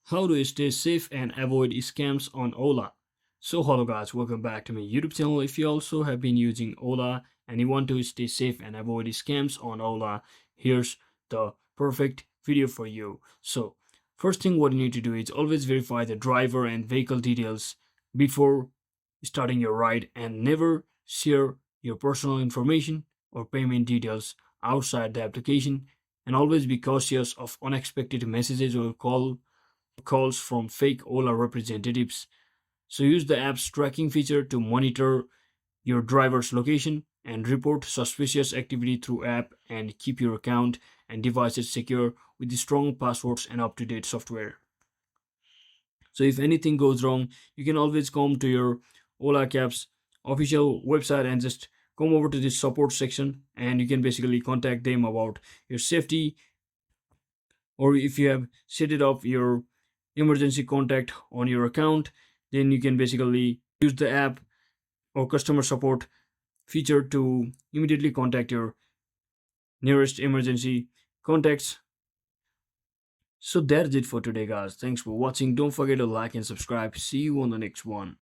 How to stay safe and avoid scams on Ola. So hello guys, welcome back to my YouTube channel. If you also have been using Ola and you want to stay safe and avoid scams on Ola, here's the perfect video for you. So first thing what you need to do is always verify the driver and vehicle details before starting your ride, and never share your personal information or payment details outside the application, and always be cautious of unexpected messages or calls from fake Ola representatives. So use the app's tracking feature to monitor your driver's location and report suspicious activity through app, and keep your account and devices secure with strong passwords and up-to-date software. So if anything goes wrong, you can always come to your Ola Cabs official website and just come over to this support section, and you can basically contact them about your safety, or if you have set it up your emergency contact on your account, then you can basically use the app or customer support feature to immediately contact your nearest emergency contacts. So that's it for today guys. Thanks for watching. Don't forget to like and subscribe. See you on the next one.